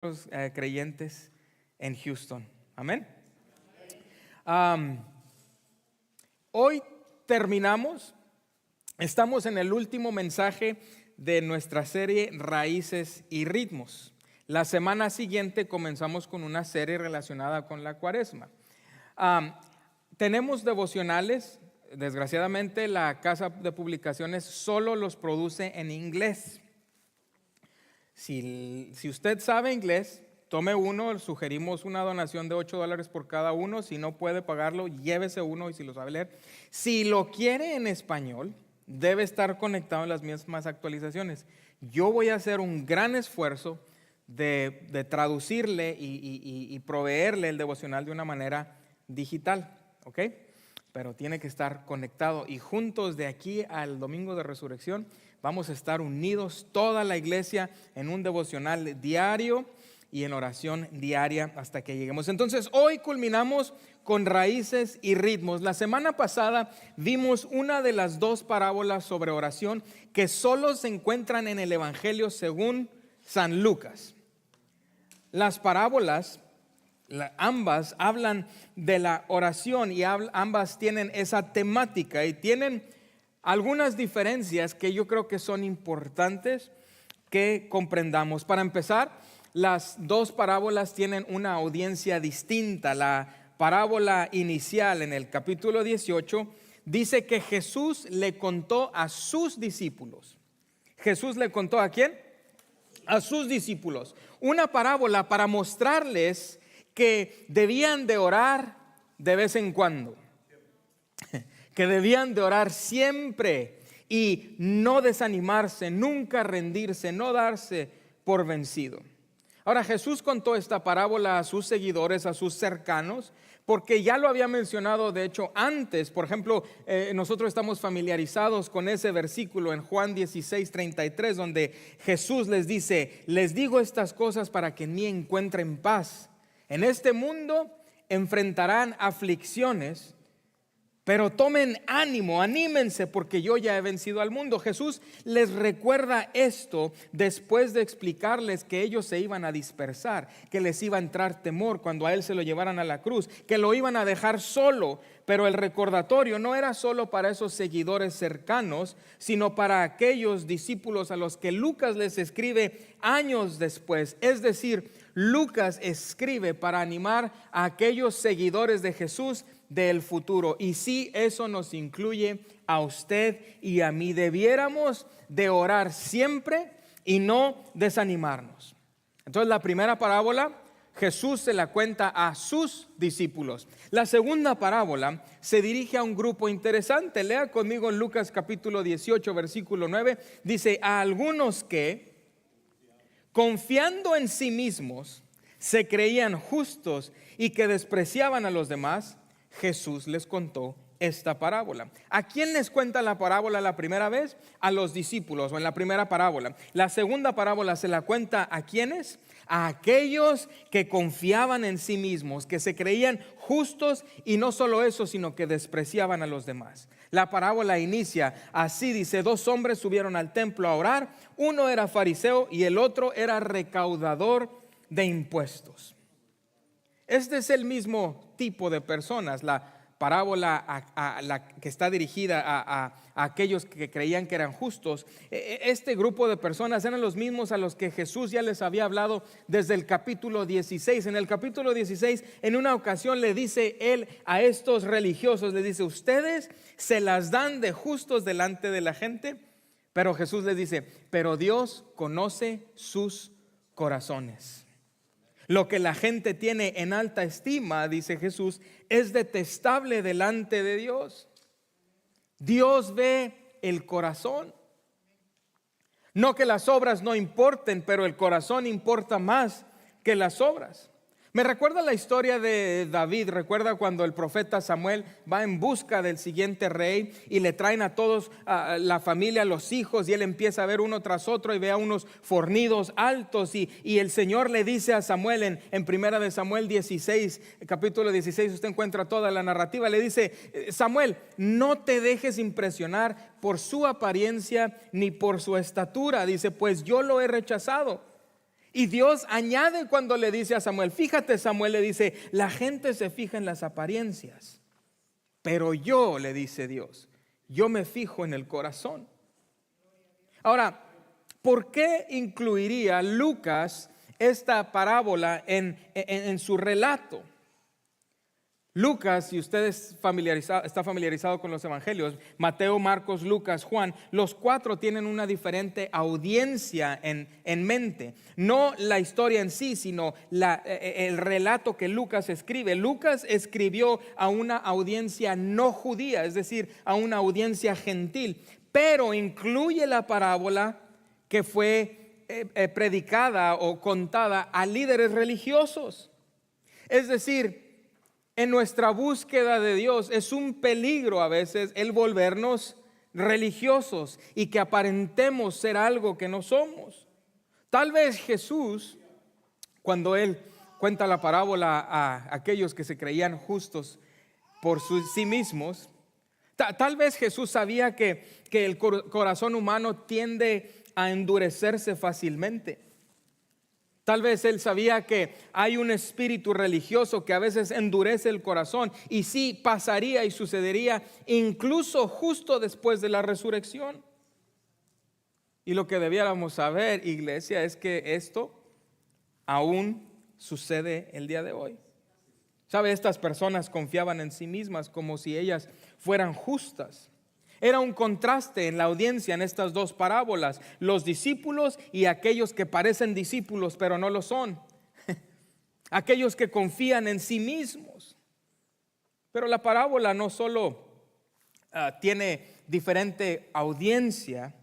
Los creyentes en Houston. Amén. Hoy terminamos, estamos en el último mensaje de nuestra serie Raíces y Ritmos. La semana siguiente comenzamos con una serie relacionada con la Cuaresma. Tenemos devocionales. Desgraciadamente la casa de publicaciones solo los produce en inglés. Si usted sabe inglés, tome uno. Sugerimos una donación de $8 por cada uno. Si no puede pagarlo, llévese uno y si lo sabe leer. Si lo quiere en español, debe estar conectado en las mismas actualizaciones. Yo voy a hacer un gran esfuerzo de traducirle y proveerle el devocional de una manera digital, ¿ok? Pero tiene que estar conectado y juntos de aquí al domingo de resurrección vamos a estar unidos toda la iglesia en un devocional diario y en oración diaria hasta que lleguemos. Entonces hoy culminamos con Raíces y Ritmos. La semana pasada vimos una de las dos parábolas sobre oración que solo se encuentran en el Evangelio según San Lucas. Las parábolas ambas hablan de la oración y ambas tienen esa temática y tienen algunas diferencias que yo creo que son importantes que comprendamos. Para empezar, las dos parábolas tienen una audiencia distinta. La parábola inicial en el capítulo 18 dice que Jesús le contó a sus discípulos. ¿Jesús le contó a quién? A sus discípulos. Una parábola para mostrarles que debían de orar de vez en cuando, que debían de orar siempre y no desanimarse, nunca rendirse, no darse por vencido. Ahora Jesús contó esta parábola a sus seguidores, a sus cercanos, porque ya lo había mencionado de hecho antes. Por ejemplo, nosotros estamos familiarizados con ese versículo en Juan 16:33, donde Jesús les dice: les digo estas cosas para que en mí encuentren paz. En este mundo enfrentarán aflicciones, pero tomen ánimo, anímense, porque yo ya he vencido al mundo. Jesús les recuerda esto después de explicarles que ellos se iban a dispersar, que les iba a entrar temor cuando a Él se lo llevaran a la cruz, que lo iban a dejar solo. Pero el recordatorio no era solo para esos seguidores cercanos, sino para aquellos discípulos a los que Lucas les escribe años después. Es decir, Lucas escribe para animar a aquellos seguidores de Jesús del futuro. Y sí, eso nos incluye a usted y a mí. Debiéramos de orar siempre y no desanimarnos. Entonces, la primera parábola Jesús se la cuenta a sus discípulos. La segunda parábola se dirige a un grupo interesante. Lea conmigo en Lucas capítulo 18, versículo 9. Dice: a algunos que, confiando en sí mismos, se creían justos y que despreciaban a los demás, Jesús les contó esta parábola. ¿A quién les cuenta la parábola la primera vez? A los discípulos, o en la primera parábola. La segunda parábola se la cuenta ¿a quiénes? A aquellos que confiaban en sí mismos, que se creían justos, y no solo eso, sino que despreciaban a los demás. La parábola inicia así, dice: dos hombres subieron al templo a orar, uno era fariseo y el otro era recaudador de impuestos. Este es el mismo tipo de personas. La parábola a la que está dirigida a aquellos que creían que eran justos. Este grupo de personas eran los mismos a los que Jesús ya les había hablado desde el capítulo 16. En el capítulo 16, en una ocasión le dice Él a estos religiosos, les dice: ustedes se las dan de justos delante de la gente, pero Jesús les dice: pero Dios conoce sus corazones. Lo que la gente tiene en alta estima, dice Jesús, es detestable delante de Dios. Dios ve el corazón. No que las obras no importen, pero el corazón importa más que las obras. Me recuerda la historia de David. Recuerda cuando el profeta Samuel va en busca del siguiente rey y le traen a todos, a la familia, a los hijos, y él empieza a ver uno tras otro y ve a unos fornidos altos, y el Señor le dice a Samuel en primera de Samuel 16, capítulo 16, usted encuentra toda la narrativa, le dice: Samuel, no te dejes impresionar por su apariencia ni por su estatura, dice, pues yo lo he rechazado. Y Dios añade cuando le dice a Samuel, fíjate, Samuel le dice, la gente se fija en las apariencias, pero yo, le dice Dios, yo me fijo en el corazón. Ahora, ¿por qué incluiría Lucas esta parábola en su relato? Lucas, si usted está familiarizado con los evangelios, Mateo, Marcos, Lucas, Juan, los cuatro tienen una diferente audiencia en mente. No la historia en sí, sino el relato que Lucas escribe. Lucas escribió a una audiencia no judía, es decir, a una audiencia gentil, pero incluye la parábola que fue predicada o contada a líderes religiosos. Es decir, en nuestra búsqueda de Dios es un peligro a veces el volvernos religiosos y que aparentemos ser algo que no somos. Tal vez Jesús, cuando Él cuenta la parábola a aquellos que se creían justos por sí mismos, tal vez Jesús sabía que el corazón humano tiende a endurecerse fácilmente. Tal vez Él sabía que hay un espíritu religioso que a veces endurece el corazón, y sí pasaría y sucedería incluso justo después de la resurrección. Y lo que debiéramos saber, iglesia, es que esto aún sucede el día de hoy. ¿Sabe? Estas personas confiaban en sí mismas como si ellas fueran justas. Era un contraste en la audiencia en estas dos parábolas, los discípulos y aquellos que parecen discípulos pero no lo son, aquellos que confían en sí mismos. Pero la parábola no solo tiene diferente audiencia,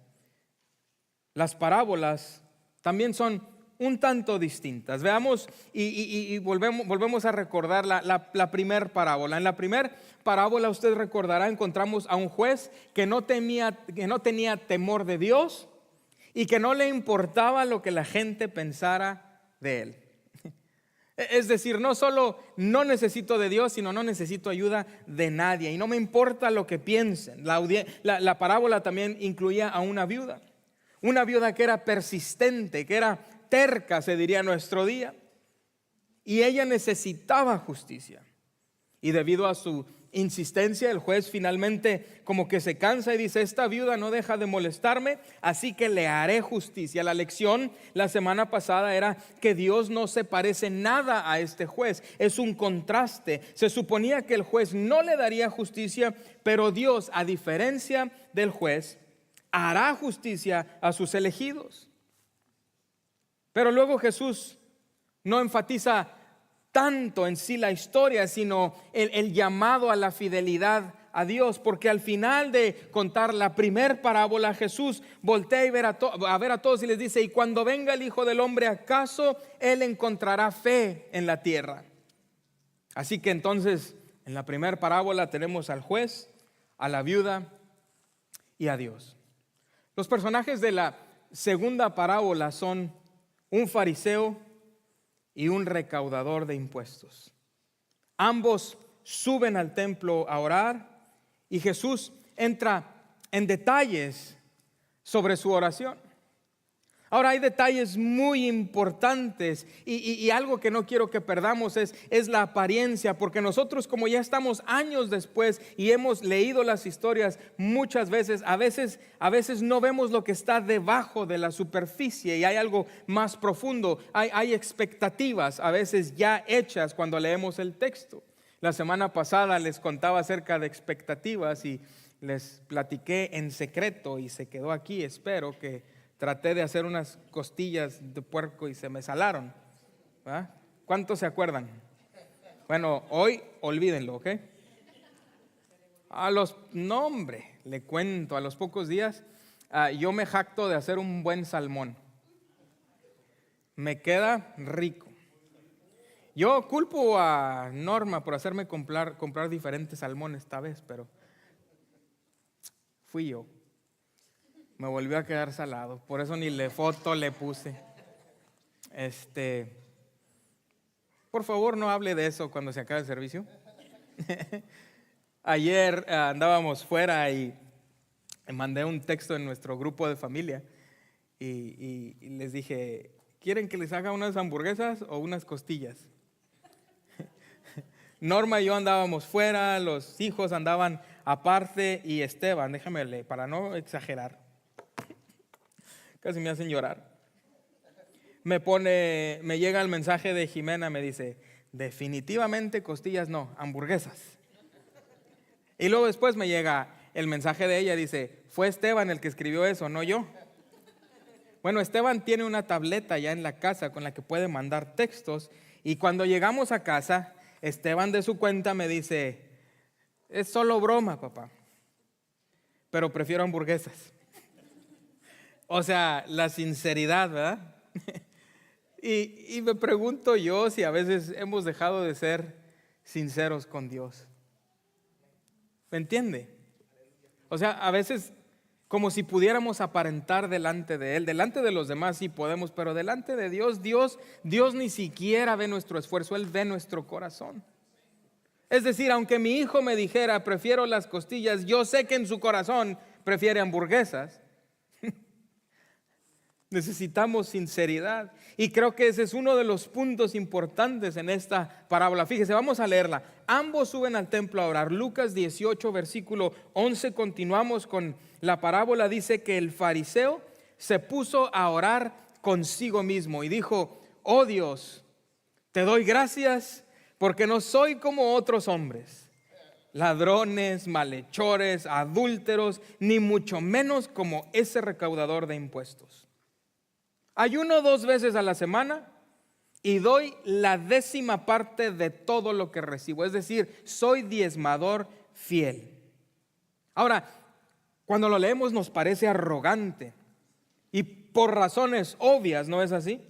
las parábolas también son un tanto distintas. Veamos y volvemos a recordar la primera parábola. En la primera parábola, usted recordará, encontramos a un juez que no tenía temor de Dios y que no le importaba lo que la gente pensara de él. Es decir, no solo no necesito de Dios, sino no necesito ayuda de nadie y no me importa lo que piensen. La parábola también incluía a una viuda que era persistente, que era terca, se diría nuestro día, y ella necesitaba justicia, y debido a su insistencia el juez finalmente como que se cansa y dice: esta viuda no deja de molestarme, así que le haré justicia. La lección la semana pasada era que Dios no se parece nada a este juez, es un contraste. Se suponía que el juez no le daría justicia, pero Dios, a diferencia del juez, hará justicia a sus elegidos. Pero luego Jesús no enfatiza tanto en sí la historia, sino el llamado a la fidelidad a Dios, porque al final de contar la primer parábola, Jesús voltea a ver a todos y les dice: y cuando venga el Hijo del Hombre, ¿acaso Él encontrará fe en la tierra? Así que entonces en la primera parábola tenemos al juez, a la viuda y a Dios. Los personajes de la segunda parábola son un fariseo y un recaudador de impuestos. Ambos suben al templo a orar y Jesús entra en detalles sobre su oración. Ahora, hay detalles muy importantes y algo que no quiero que perdamos es la apariencia, porque nosotros, como ya estamos años después y hemos leído las historias muchas veces, a veces no vemos lo que está debajo de la superficie y hay algo más profundo. Hay expectativas a veces ya hechas cuando leemos el texto. La semana pasada les contaba acerca de expectativas y les platiqué en secreto y se quedó aquí. Espero que traté de hacer unas costillas de puerco y se me salaron. ¿Ah? ¿Cuántos se acuerdan? Bueno, hoy olvídenlo, ¿ok? No, hombre, le cuento, a los pocos días yo me jacto de hacer un buen salmón. Me queda rico. Yo culpo a Norma por hacerme comprar diferentes salmones esta vez, pero fui yo. Me volvió a quedar salado, por eso ni foto le puse. Por favor, no hable de eso cuando se acabe el servicio. Ayer andábamos fuera y mandé un texto en nuestro grupo de familia y les dije: ¿quieren que les haga unas hamburguesas o unas costillas? Norma y yo andábamos fuera, los hijos andaban aparte y Esteban, déjame leer, para no exagerar, casi me hacen llorar. Me llega el mensaje de Jimena, me dice, definitivamente costillas no, hamburguesas. Y luego después me llega el mensaje de ella, dice, fue Esteban el que escribió eso, no yo. Bueno, Esteban tiene una tableta ya en la casa con la que puede mandar textos, y cuando llegamos a casa, Esteban de su cuenta me dice, es solo broma, papá, pero prefiero hamburguesas. O sea, la sinceridad, ¿verdad? Y me pregunto yo si a veces hemos dejado de ser sinceros con Dios. ¿Me entiende? O sea, a veces como si pudiéramos aparentar delante de Él. Delante de los demás sí podemos, pero delante de Dios, Dios ni siquiera ve nuestro esfuerzo, Él ve nuestro corazón. Es decir, aunque mi hijo me dijera, prefiero las costillas, yo sé que en su corazón prefiere hamburguesas. Necesitamos sinceridad. Y creo que ese es uno de los puntos importantes en esta parábola. Fíjese, vamos a leerla. Ambos suben al templo a orar. Lucas 18, versículo 11. Continuamos con la parábola. Dice que el fariseo se puso a orar consigo mismo y dijo, oh Dios, te doy gracias porque no soy como otros hombres, ladrones, malhechores, adúlteros, ni mucho menos como ese recaudador de impuestos. Ayuno 2 veces a la semana y doy la 10ª parte de todo lo que recibo. Es decir, soy diezmador fiel. Ahora, cuando lo leemos nos parece arrogante y por razones obvias, ¿no es así?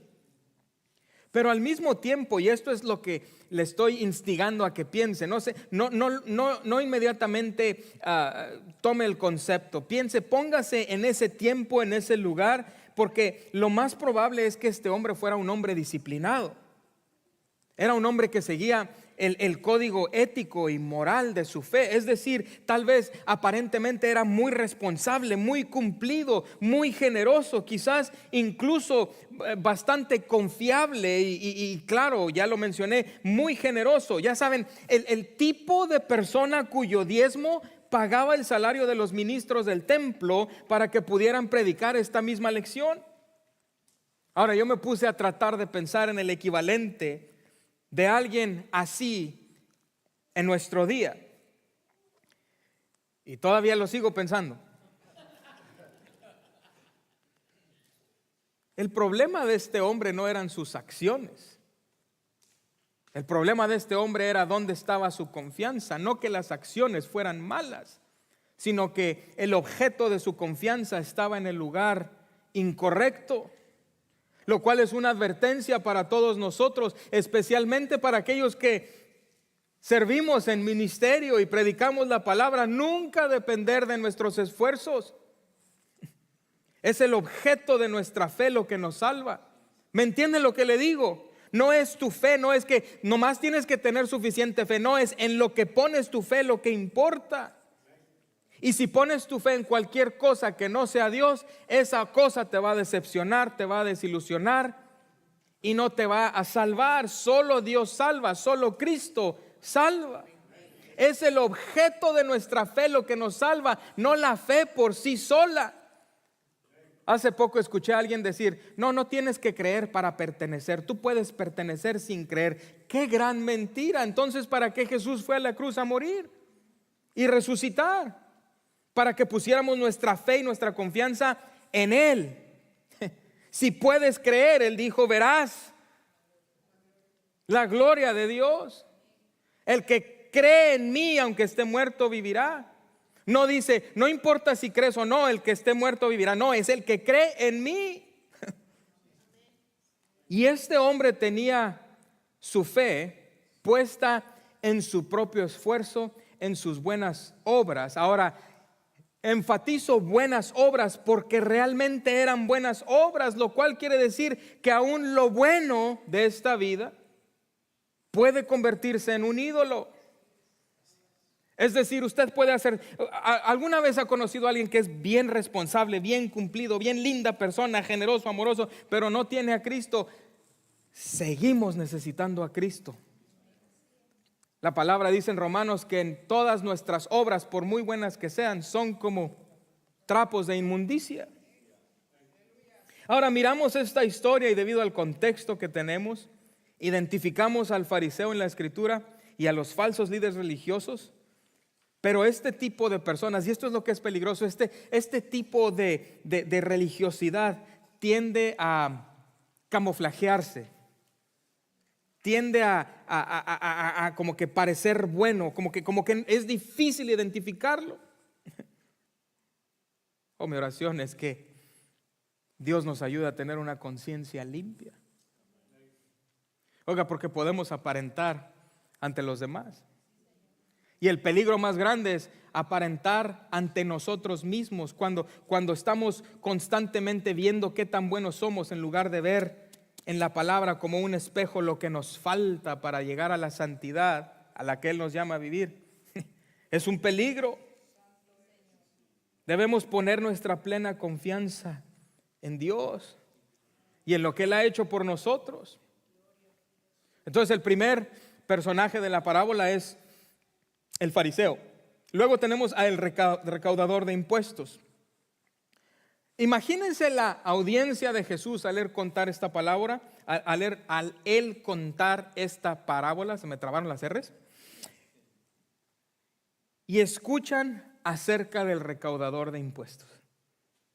Pero al mismo tiempo, y esto es lo que le estoy instigando a que piense, no inmediatamente tome el concepto, piense, póngase en ese tiempo, en ese lugar, porque lo más probable es que este hombre fuera un hombre disciplinado. Era un hombre que seguía el código ético y moral de su fe. Es decir, tal vez aparentemente era muy responsable, muy cumplido, muy generoso, quizás incluso bastante confiable y claro, ya lo mencioné, muy generoso. Ya saben, el tipo de persona cuyo diezmo pagaba el salario de los ministros del templo para que pudieran predicar esta misma lección. Ahora yo me puse a tratar de pensar en el equivalente de alguien así en nuestro día. Y todavía lo sigo pensando. El problema de este hombre no eran sus acciones. El problema de este hombre era dónde estaba su confianza. No que las acciones fueran malas, sino que el objeto de su confianza estaba en el lugar incorrecto. Lo cual es una advertencia para todos nosotros, especialmente para aquellos que servimos en ministerio y predicamos la palabra. Nunca depender de nuestros esfuerzos. Es el objeto de nuestra fe lo que nos salva. ¿Me entienden lo que le digo? No es tu fe, no es que nomás tienes que tener suficiente fe. No, es en lo que pones tu fe lo que importa. Y si pones tu fe en cualquier cosa que no sea Dios, esa cosa te va a decepcionar, te va a desilusionar y no te va a salvar. Solo Dios salva, solo Cristo salva. Es el objeto de nuestra fe lo que nos salva, no la fe por sí sola. Hace poco escuché a alguien decir, no tienes que creer para pertenecer, tú puedes pertenecer sin creer. ¡Qué gran mentira! Entonces, ¿para qué Jesús fue a la cruz a morir y resucitar? Para que pusiéramos nuestra fe y nuestra confianza en Él. Si puedes creer, Él dijo, verás la gloria de Dios. El que cree en mí, aunque esté muerto, vivirá. No dice, no importa si crees o no, el que esté muerto vivirá. No, es el que cree en mí. Y este hombre tenía su fe puesta en su propio esfuerzo, en sus buenas obras. Ahora, enfatizo buenas obras porque realmente eran buenas obras, lo cual quiere decir que aún lo bueno de esta vida puede convertirse en un ídolo. Es decir, usted puede hacer, ¿alguna vez ha conocido a alguien que es bien responsable, bien cumplido, bien linda persona, generoso, amoroso, pero no tiene a Cristo? Seguimos necesitando a Cristo. La palabra dice en Romanos que en todas nuestras obras, por muy buenas que sean, son como trapos de inmundicia. Ahora miramos esta historia y debido al contexto que tenemos, identificamos al fariseo en la Escritura y a los falsos líderes religiosos. Pero este tipo de personas, y esto es lo que es peligroso, este tipo de religiosidad tiende a camuflajearse, tiende a como que parecer bueno, como que es difícil identificarlo. Mi oración es que Dios nos ayude a tener una conciencia limpia. Oiga, porque podemos aparentar ante los demás. Y el peligro más grande es aparentar ante nosotros mismos cuando estamos constantemente viendo qué tan buenos somos en lugar de ver en la palabra como un espejo lo que nos falta para llegar a la santidad a la que Él nos llama a vivir. Es un peligro. Debemos poner nuestra plena confianza en Dios y en lo que Él ha hecho por nosotros. Entonces el primer personaje de la parábola es el fariseo. Luego tenemos al recaudador de impuestos. Imagínense la audiencia de Jesús al él contar esta palabra, al él contar esta parábola, se me trabaron las R's, y escuchan acerca del recaudador de impuestos.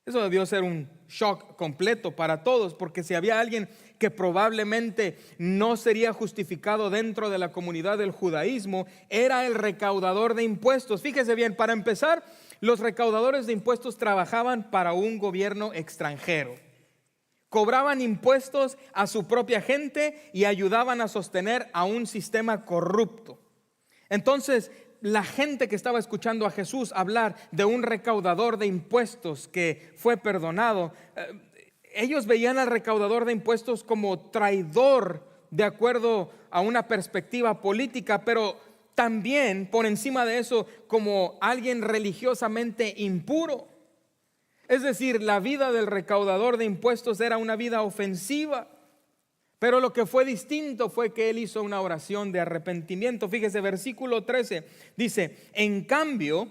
Eso debió ser un shock completo para todos, porque si había alguien que probablemente no sería justificado dentro de la comunidad del judaísmo, era el recaudador de impuestos. Fíjese bien, para empezar, los recaudadores de impuestos trabajaban para un gobierno extranjero. Cobraban impuestos a su propia gente y ayudaban a sostener a un sistema corrupto. Entonces, la gente que estaba escuchando a Jesús hablar de un recaudador de impuestos que fue perdonado, ellos veían al recaudador de impuestos como traidor de acuerdo a una perspectiva política, pero también por encima de eso como alguien religiosamente impuro. Es decir, la vida del recaudador de impuestos era una vida ofensiva. Pero lo que fue distinto fue que él hizo una oración de arrepentimiento. Fíjese, versículo 13 dice: en cambio,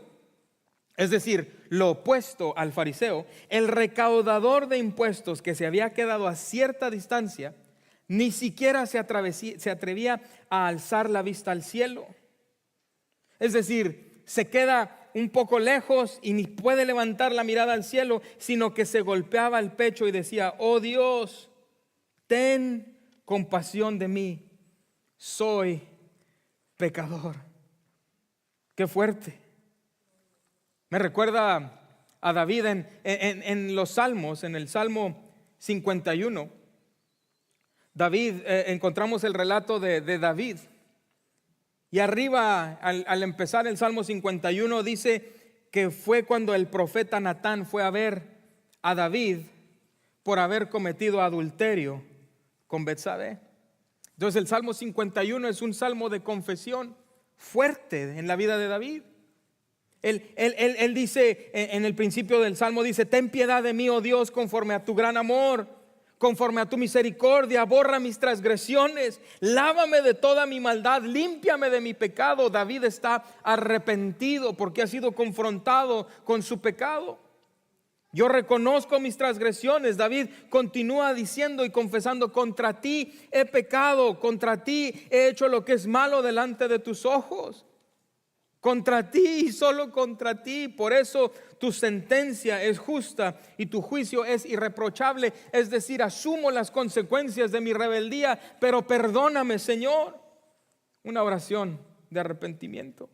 es decir, lo opuesto al fariseo, el recaudador de impuestos que se había quedado a cierta distancia, ni siquiera se atrevía a alzar la vista al cielo. Es decir, se queda un poco lejos y ni puede levantar la mirada al cielo, sino que se golpeaba el pecho y decía: oh Dios, ten compasión de mí, soy pecador. Qué fuerte. Me recuerda a David en los Salmos, en el Salmo 51. David, encontramos el relato de David. Y arriba, al empezar el Salmo 51, dice que fue cuando el profeta Natán fue a ver a David por haber cometido adulterio con Betsabé. Entonces el Salmo 51 es un salmo de confesión fuerte en la vida de David. Él dice en el principio del salmo, dice: ten piedad de mí, oh Dios, conforme a tu gran amor, conforme a tu misericordia, borra mis transgresiones, lávame de toda mi maldad, límpiame de mi pecado. David está arrepentido porque ha sido confrontado con su pecado. Yo reconozco mis transgresiones. David continúa diciendo y confesando: contra ti he pecado, contra ti he hecho lo que es malo delante de tus ojos. Contra ti y solo contra ti. Por eso tu sentencia es justa y tu juicio es irreprochable. Es decir, asumo las consecuencias de mi rebeldía, pero perdóname, Señor. Una oración de arrepentimiento.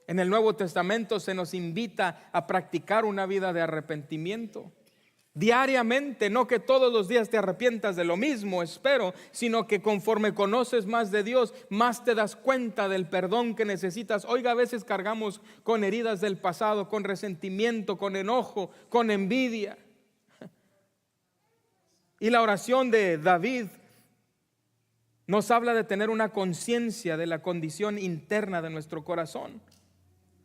En el Nuevo Testamento se nos invita a practicar una vida de arrepentimiento diariamente, no que todos los días te arrepientas de lo mismo, espero, sino que conforme conoces más de Dios, más te das cuenta del perdón que necesitas. Oiga, a veces cargamos con heridas del pasado, con resentimiento, con enojo, con envidia. Y la oración de David nos habla de tener una conciencia de la condición interna de nuestro corazón.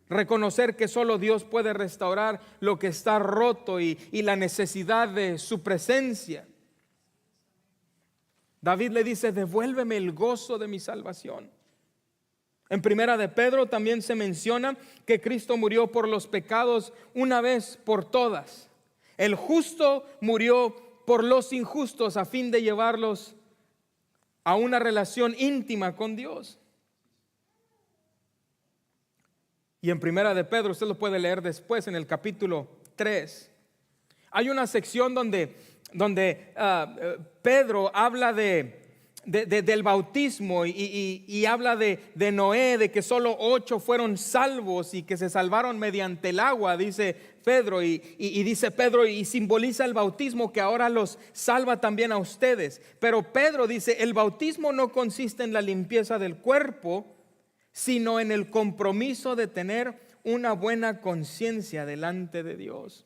Reconocer que solo Dios puede restaurar lo que está roto y la necesidad de su presencia. David le dice: devuélveme el gozo de mi salvación. En Primera de Pedro también se menciona que Cristo murió por los pecados una vez por todas. El justo murió por los injustos a fin de llevarlos a una relación íntima con Dios. Y en Primera de Pedro, usted lo puede leer después en el capítulo 3. Hay una sección donde Pedro habla del bautismo y habla de Noé, de que solo 8 fueron salvos y que se salvaron mediante el agua, dice Pedro, y dice Pedro, y simboliza el bautismo que ahora los salva también a ustedes. Pero Pedro dice: el bautismo no consiste en la limpieza del cuerpo, sino en el compromiso de tener una buena conciencia delante de Dios.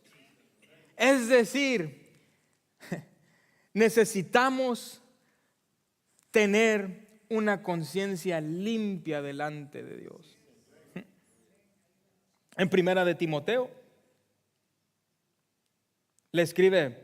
Es decir, necesitamos tener una conciencia limpia delante de Dios. En Primera de Timoteo, le escribe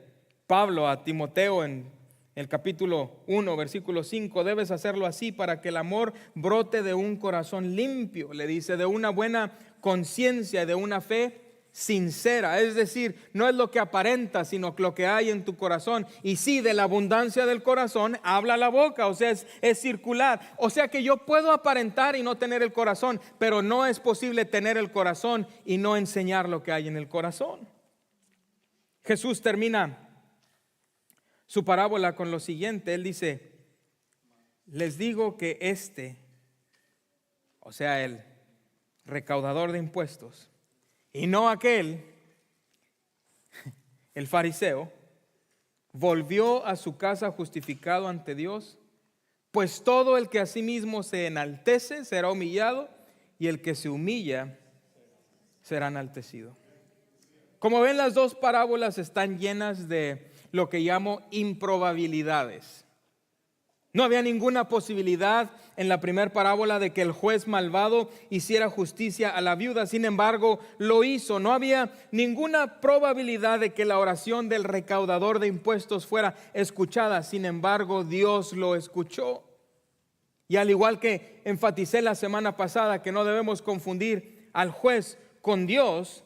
Pablo a Timoteo en el capítulo 1, versículo 5: debes hacerlo así para que el amor brote de un corazón limpio, le dice, de una buena conciencia, de una fe sincera. Es decir, no es lo que aparenta, sino lo que hay en tu corazón. Y sí, de la abundancia del corazón habla la boca, o sea, es circular. O sea que yo puedo aparentar y no tener el corazón, pero no es posible tener el corazón y no enseñar lo que hay en el corazón. Jesús termina su parábola con lo siguiente. Él dice: les digo que o sea, el recaudador de impuestos, y no aquel, el fariseo, volvió a su casa justificado ante Dios, pues todo el que a sí mismo se enaltece será humillado, y el que se humilla será enaltecido. Como ven, las dos parábolas están llenas de lo que llamo improbabilidades. No había ninguna posibilidad en la primera parábola de que el juez malvado hiciera justicia a la viuda. Sin embargo, lo hizo. No había ninguna probabilidad de que la oración del recaudador de impuestos fuera escuchada. Sin embargo, Dios lo escuchó. Y al igual que enfaticé la semana pasada que no debemos confundir al juez con Dios,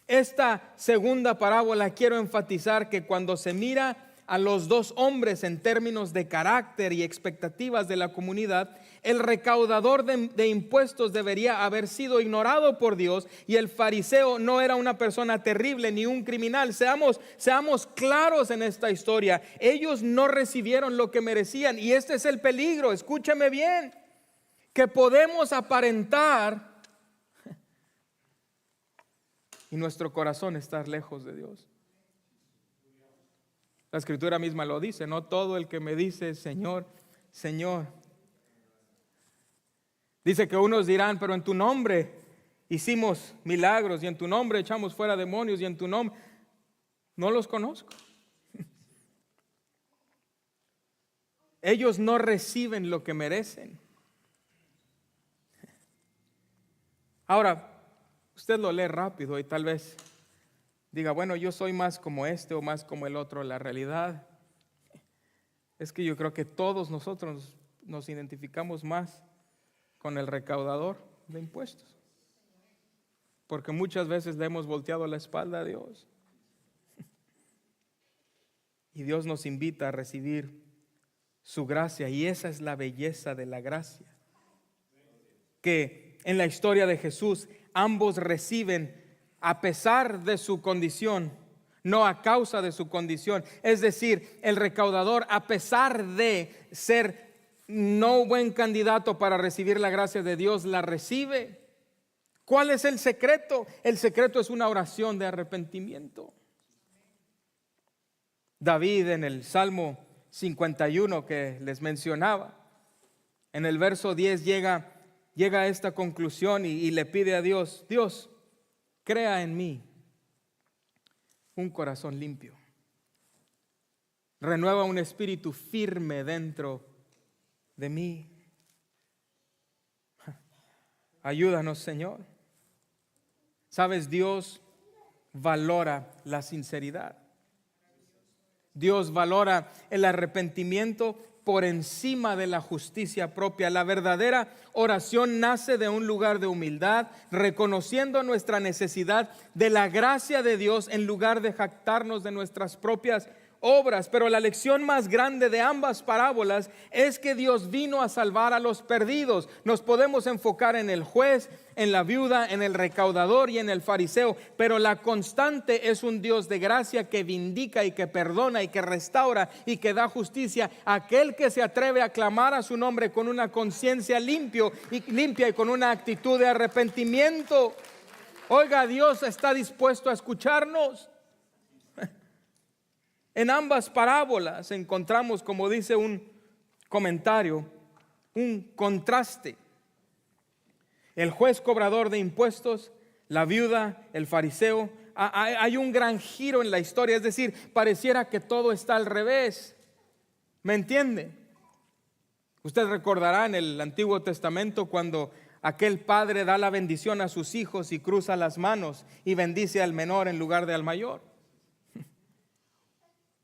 esta segunda parábola quiero enfatizar que cuando se mira a los dos hombres en términos de carácter y expectativas de la comunidad, el recaudador de impuestos debería haber sido ignorado por Dios, y el fariseo no era una persona terrible ni un criminal. Seamos claros en esta historia. Ellos no recibieron lo que merecían, y este es el peligro. Escúcheme bien, que podemos aparentar y nuestro corazón estar lejos de Dios. La Escritura misma lo dice: no todo el que me dice Señor, Señor. Dice que unos dirán: pero en tu nombre hicimos milagros, y en tu nombre echamos fuera demonios, y en tu nombre. No los conozco. Ellos no reciben lo que merecen. Ahora, usted lo lee rápido y tal vez diga: bueno, yo soy más como este o más como el otro. La realidad es que yo creo que todos nosotros nos identificamos más con el recaudador de impuestos, porque muchas veces le hemos volteado la espalda a Dios, y Dios nos invita a recibir su gracia. Y esa es la belleza de la gracia, que en la historia de Jesús ambos reciben a pesar de su condición, no a causa de su condición. Es decir, el recaudador, a pesar de ser no buen candidato para recibir la gracia de Dios, la recibe. ¿Cuál es el secreto? El secreto es una oración de arrepentimiento. David, en el Salmo 51 que les mencionaba, en el verso 10 llega a esta conclusión y le pide a Dios: Dios, crea en mí un corazón limpio, renueva un espíritu firme dentro de mí. Ayúdanos, Señor. Sabes, Dios valora la sinceridad. Dios valora el arrepentimiento por encima de la justicia propia. La verdadera oración nace de un lugar de humildad, reconociendo nuestra necesidad de la gracia de Dios en lugar de jactarnos de nuestras propias obras. Pero la lección más grande de ambas parábolas es que Dios vino a salvar a los perdidos. Nos podemos enfocar en el juez, en la viuda, en el recaudador y en el fariseo, pero la constante es un Dios de gracia que vindica y que perdona y que restaura y que da justicia a aquel que se atreve a clamar a su nombre con una conciencia limpia y con una actitud de arrepentimiento. Oiga, Dios está dispuesto a escucharnos. En ambas parábolas encontramos, como dice un comentario, un contraste. El juez cobrador de impuestos, la viuda, el fariseo. Hay un gran giro en la historia, es decir, pareciera que todo está al revés. ¿Me entiende? Usted recordará en el Antiguo Testamento cuando aquel padre da la bendición a sus hijos y cruza las manos y bendice al menor en lugar de al mayor.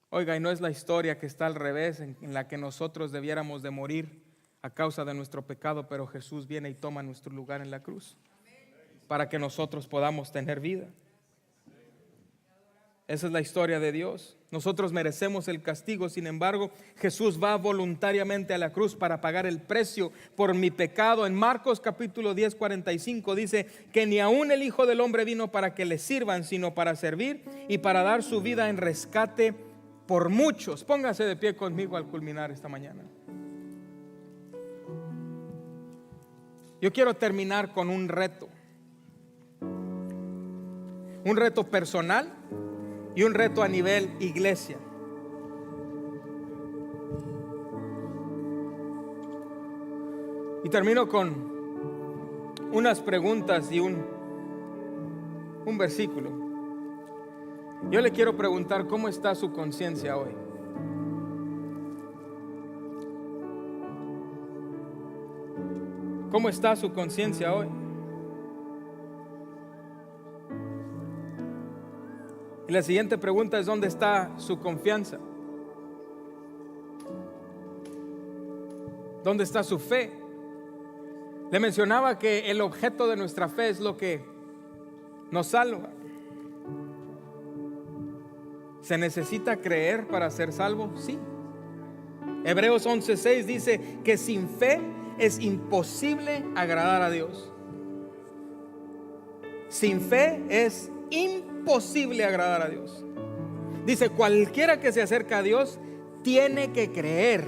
Oiga, y no es la historia que está al revés, en la que nosotros debiéramos de morir a causa de nuestro pecado, pero Jesús viene y toma nuestro lugar en la cruz para que nosotros podamos tener vida. Esa es la historia de Dios. Nosotros merecemos el castigo, sin embargo, Jesús va voluntariamente a la cruz para pagar el precio por mi pecado. En Marcos capítulo 10, 45 dice que ni aún el Hijo del Hombre vino para que le sirvan, sino para servir y para dar su vida en rescate por muchos. Póngase de pie conmigo al culminar esta mañana. Yo quiero terminar con un reto personal y un reto a nivel iglesia. Y termino con unas preguntas y un versículo. Yo le quiero preguntar, ¿cómo está su conciencia hoy? ¿Cómo está su conciencia hoy? Y la siguiente pregunta es, ¿dónde está su confianza? ¿Dónde está su fe? Le mencionaba que el objeto de nuestra fe es lo que nos salva. ¿Se necesita creer para ser salvo? Sí. Hebreos 11:6 dice que sin fe es imposible agradar a Dios. Sin fe es imposible agradar a Dios. Dice, cualquiera que se acerca a Dios tiene que creer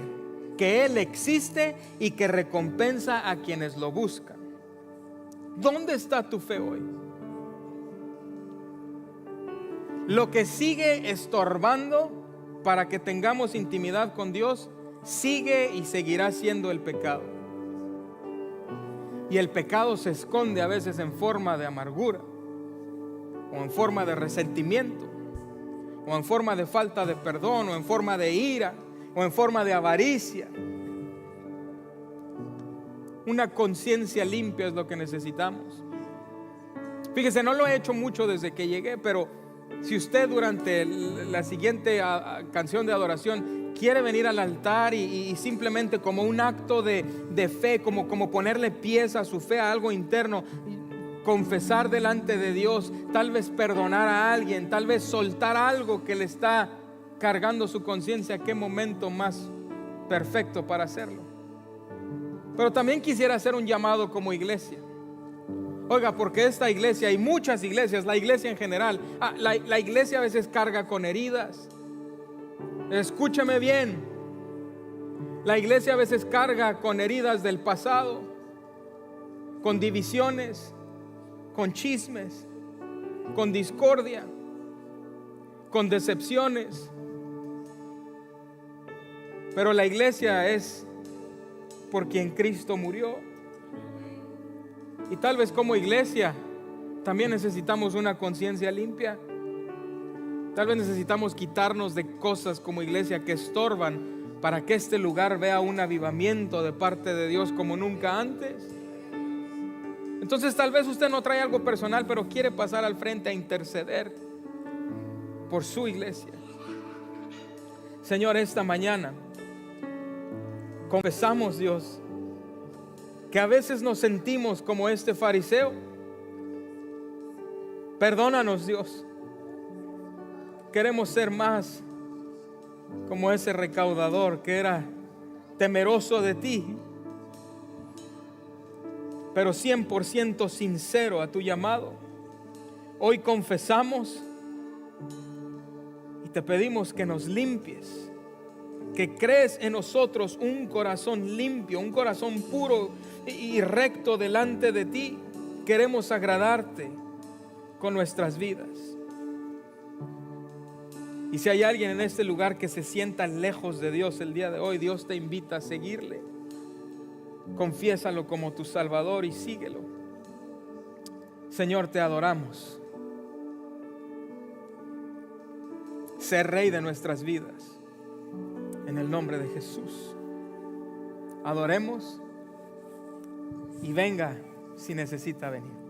que Él existe y que recompensa a quienes lo buscan. ¿Dónde está tu fe hoy? Lo que sigue estorbando para que tengamos intimidad con Dios sigue y seguirá siendo el pecado. Y el pecado se esconde a veces en forma de amargura, o en forma de resentimiento, o en forma de falta de perdón, o en forma de ira, o en forma de avaricia. Una conciencia limpia es lo que necesitamos. Fíjese, no lo he hecho mucho desde que llegué, pero si usted durante la siguiente canción de adoración quiere venir al altar y simplemente como un acto de fe, como ponerle pies a su fe, a algo interno, confesar delante de Dios, tal vez perdonar a alguien, tal vez soltar algo que le está cargando su conciencia, qué momento más perfecto para hacerlo. Pero también quisiera hacer un llamado como iglesia. Oiga, porque esta iglesia y muchas iglesias, la iglesia en general, la iglesia a veces carga con heridas. Escúchame bien, la iglesia a veces carga con heridas del pasado, con divisiones, con chismes, con discordia, con decepciones. Pero la iglesia es por quien Cristo murió. Y tal vez como iglesia también necesitamos una conciencia limpia. Tal vez necesitamos quitarnos de cosas como iglesia que estorban para que este lugar vea un avivamiento de parte de Dios como nunca antes. Entonces tal vez usted no trae algo personal, pero quiere pasar al frente a interceder por su iglesia. Señor, esta mañana confesamos, Dios, que a veces nos sentimos como este fariseo. Perdónanos, Dios. Queremos ser más como ese recaudador que era temeroso de ti, pero 100% sincero a tu llamado. Hoy confesamos y te pedimos que nos limpies, que crees en nosotros un corazón limpio, un corazón puro y recto delante de ti. Queremos agradarte con nuestras vidas. Y si hay alguien en este lugar que se sienta lejos de Dios el día de hoy, Dios te invita a seguirle. Confiésalo como tu Salvador y síguelo. Señor, te adoramos. Sé Rey de nuestras vidas. En el nombre de Jesús. Adoremos y venga si necesita venir.